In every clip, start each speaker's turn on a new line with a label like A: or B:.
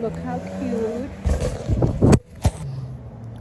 A: Look how cute.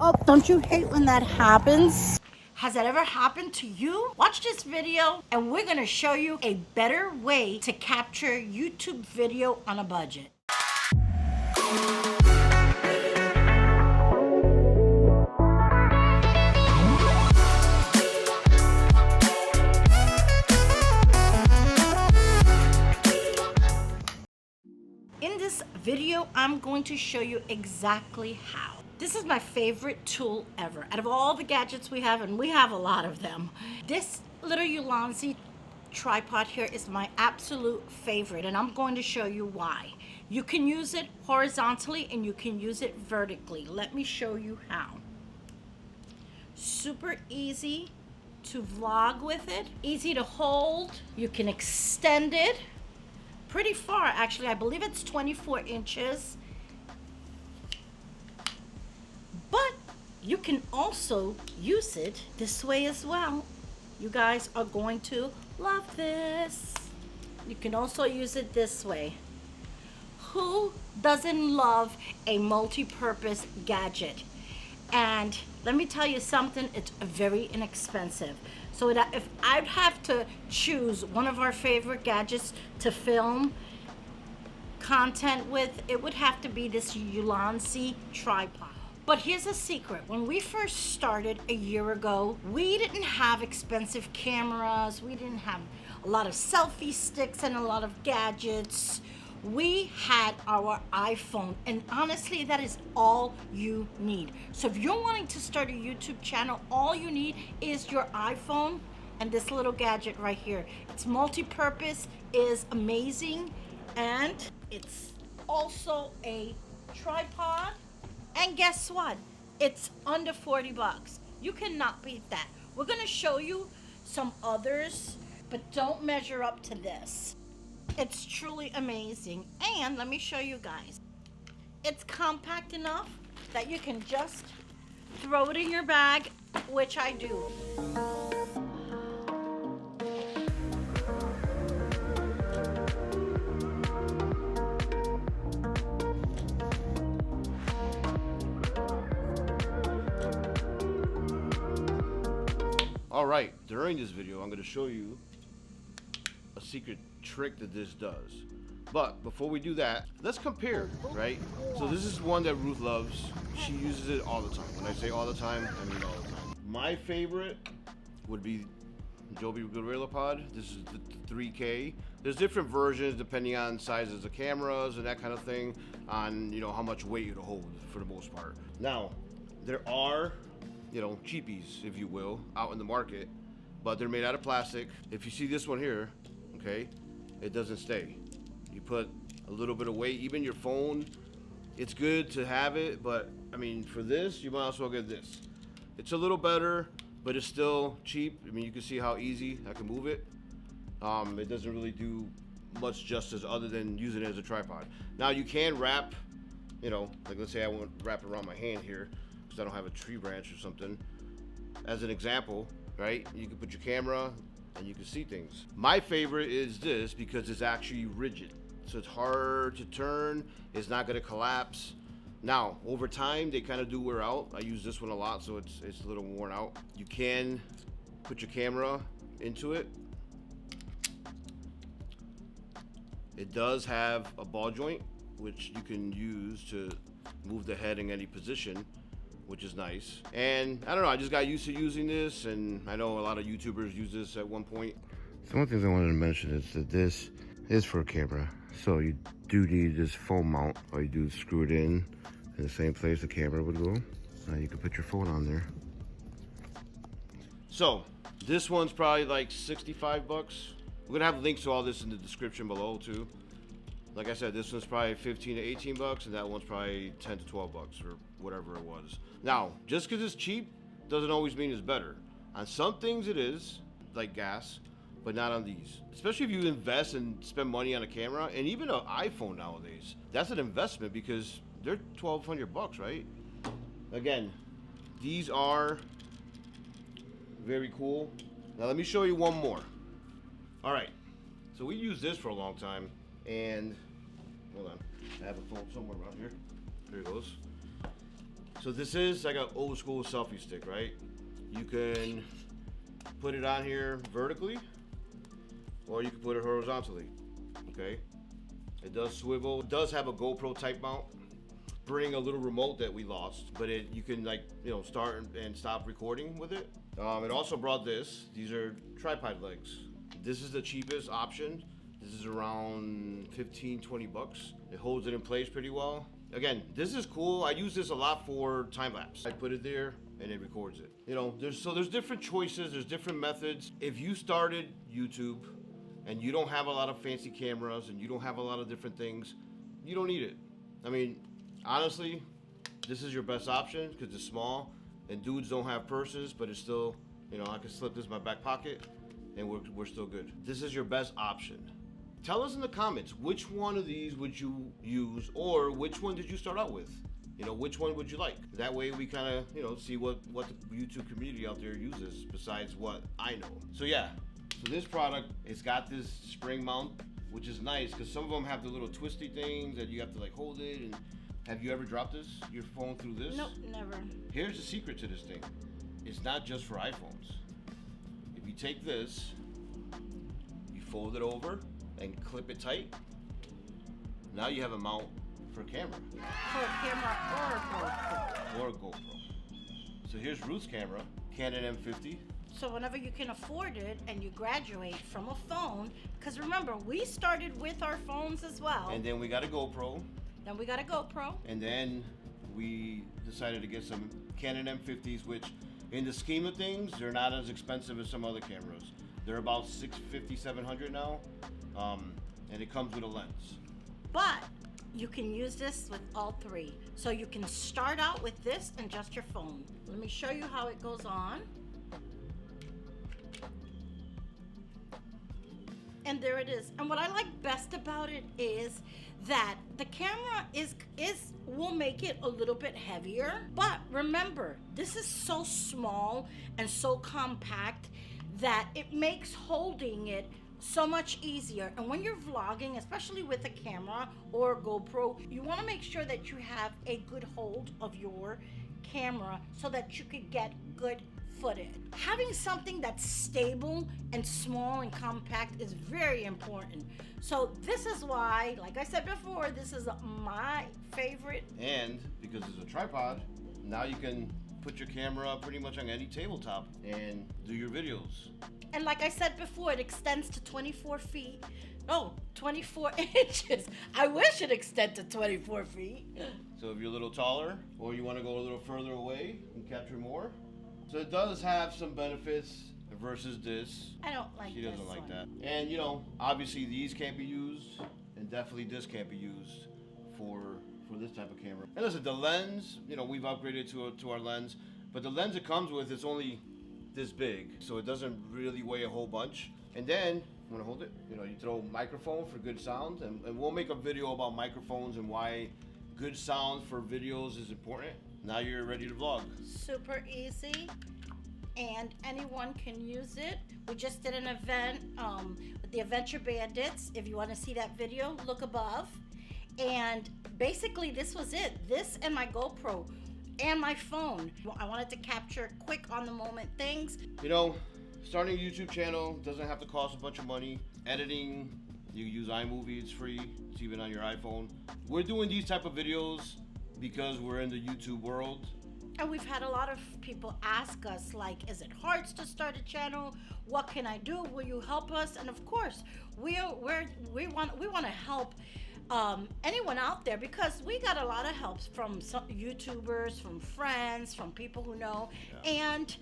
A: Oh, don't you hate when that happens? Has that ever happened to you? Watch this video and we're gonna show you a better way to capture YouTube video on a budget. In this video, I'm going to show you exactly how. This is my favorite tool ever. Out of all the gadgets we have, and we have a lot of them, this little Ulanzi tripod here is my absolute favorite, and I'm going to show you why. You can use it horizontally and you can use it vertically. Let me show you how. Super easy to vlog with it, easy to hold. You can extend it pretty far, actually. I believe it's 24 inches. But you can also use it this way as well. You guys are going to love this. You can also use it this way. Who doesn't love a multi-purpose gadget? And let me tell you something, it's very inexpensive. So that if I'd have to choose one of our favorite gadgets to film content with, it would have to be this Ulanzi tripod. But here's a secret. When we first started a year ago, we didn't have expensive cameras. We didn't have a lot of selfie sticks and a lot of gadgets. We had our iPhone, and honestly, that is all you need. So if you're wanting to start a YouTube channel, all you need is your iPhone and this little gadget right here. It's multi-purpose, is amazing, and it's also a tripod. And guess what? It's under 40 bucks. You cannot beat that. We're gonna show you some others, but don't measure up to this. It's truly amazing. And let me show you guys. It's compact enough that you can just throw it in your bag, which I do.
B: All right, during this video, I'm going to show you a secret trick that this does. But before we do that, let's compare, right? So this is one that Ruth loves. She uses it all the time. When I say all the time, I mean all the time. My favorite would be Joby Gorilla Pod. This is the 3K. There's different versions depending on sizes of cameras and that kind of thing, on how much weight it'll hold for the most part. Now, there are cheapies, if you will, out in the market, but they're made out of plastic. If you see this one here, okay, it doesn't stay. You put a little bit of weight, even your phone, it's good to have it, but I mean, for this, you might as well get this. It's a little better, but it's still cheap. I mean, you can see how easy I can move it. It doesn't really do much justice other than using it as a tripod. Now, you can wrap, like let's say I want to wrap it around my hand here, because I don't have a tree branch or something. As an example, right? You can put your camera and you can see things. My favorite is this because it's actually rigid. So it's hard to turn, it's not gonna collapse. Now, over time, they kind of do wear out. I use this one a lot, so it's a little worn out. You can put your camera into it. It does have a ball joint, which you can use to move the head in any position, which is nice. And I don't know, I just got used to using this, and I know a lot of YouTubers use this at one point.
C: So one thing I wanted to mention is that this is for a camera. So you do need this foam mount. All you do is screw it in the same place the camera would go. Now you can put your phone on there.
B: So this one's probably like 65 bucks. We're gonna have links to all this in the description below too. Like I said, this one's probably 15 to 18 bucks, and that one's probably 10 to 12 bucks or whatever it was. Now, just because it's cheap doesn't always mean it's better. On some things it is, like gas, but not on these. Especially if you invest and spend money on a camera, and even an iPhone nowadays. That's an investment because they're 1,200 bucks, right? Again, these are very cool. Now let me show you one more. All right, so we used this for a long time, and hold on. I have a phone somewhere around here. Here it goes. So this is like an old school selfie stick, right? You can put it on here vertically, or you can put it horizontally, okay? It does swivel. It does have a GoPro type mount. Bring a little remote that we lost, but you can, like, you know, start and stop recording with it. It also brought this. These are tripod legs. This is the cheapest option. This is around 15-20 bucks. It holds it in place pretty well. Again, this is cool. I use this a lot for time lapse. I put it there and it records it. You know, there's different choices, there's different methods. If you started YouTube and you don't have a lot of fancy cameras and you don't have a lot of different things, you don't need it. I mean, honestly, this is your best option because it's small and dudes don't have purses, but it's still, you know, I can slip this in my back pocket and we're still good. This is your best option. Tell us in the comments, which one of these would you use, or which one did you start out with? You know, which one would you like? That way we kind of, you know, see what the YouTube community out there uses besides what I know. So yeah, so this product, it's got this spring mount, which is nice because some of them have the little twisty things that you have to like hold it. And have you ever dropped your phone through this?
A: Nope, never.
B: Here's the secret to this thing. It's not just for iPhones. If you take this, you fold it over and clip it tight, now you have a mount for a camera.
A: For a camera or a GoPro.
B: Or a GoPro. So here's Ruth's camera, Canon M50.
A: So whenever you can afford it and you graduate from a phone, because remember, we started with our phones as well.
B: And then we got a GoPro.
A: Then we got a GoPro.
B: And then we decided to get some Canon M50s, which in the scheme of things, they're not as expensive as some other cameras. They're about $650, $700 now. And it comes with a lens.
A: But you can use this with all three. So you can start out with this and just your phone. Let me show you how it goes on. And there it is. And what I like best about it is that the camera will make it a little bit heavier. But remember, this is so small and so compact that it makes holding it so much easier. And when you're vlogging, especially with a camera or a GoPro, you want to make sure that you have a good hold of your camera so that you could get good footage. Having something that's stable and small and compact is very important. So this is why, like I said before, this is my favorite.
B: And because it's a tripod, now you can put your camera pretty much on any tabletop and do your videos.
A: And like I said before, it extends to 24 feet. No, 24 inches. I wish it extended to 24 feet.
B: So if you're a little taller or you want to go a little further away and capture more. So it does have some benefits versus this.
A: I don't like
B: She doesn't
A: this
B: like
A: one.
B: that. And you know, obviously these can't be used, and definitely this can't be used for this type of camera. And listen, the lens, you know, we've upgraded to our lens, but the lens it comes with is only this big, so it doesn't really weigh a whole bunch. And then, you wanna hold it? You know, you throw a microphone for good sound, and we'll make a video about microphones and why good sound for videos is important. Now you're ready to vlog.
A: Super easy, and anyone can use it. We just did an event with the Adventure Bandits. If you want to see that video, look above. And basically this was it. This and my GoPro and my phone. I wanted to capture quick on the moment things.
B: You know, starting a YouTube channel doesn't have to cost a bunch of money. Editing, you use iMovie, it's free. It's even on your iPhone. We're doing these type of videos because we're in the YouTube world.
A: And we've had a lot of people ask us, like, is it hard to start a channel? What can I do? Will you help us? And of course, we want to help anyone out there, because we got a lot of help from some YouTubers, from friends, from people who know, and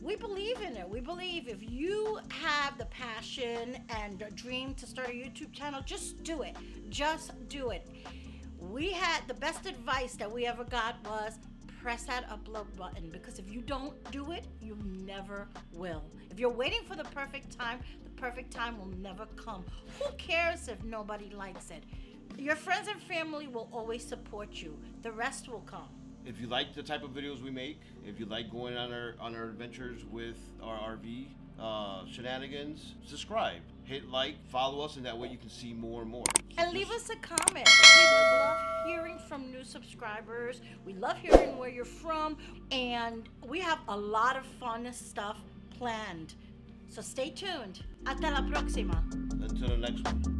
A: we believe in it. We believe if you have the passion and a dream to start a YouTube channel, just do it. Just do it. We had the best advice that we ever got was press that upload button, because if you don't do it, you never will. If you're waiting for the perfect time will never come. Who cares if nobody likes it? Your friends and family will always support you. The rest will come.
B: If you like the type of videos we make, if you like going on our adventures with our RV shenanigans, subscribe. hit like, follow us, and that way you can see more and more.
A: And leave us a comment. We love hearing from new subscribers. We love hearing where you're from. And we have a lot of fun stuff planned. So stay tuned. Hasta la próxima.
B: Until the next one.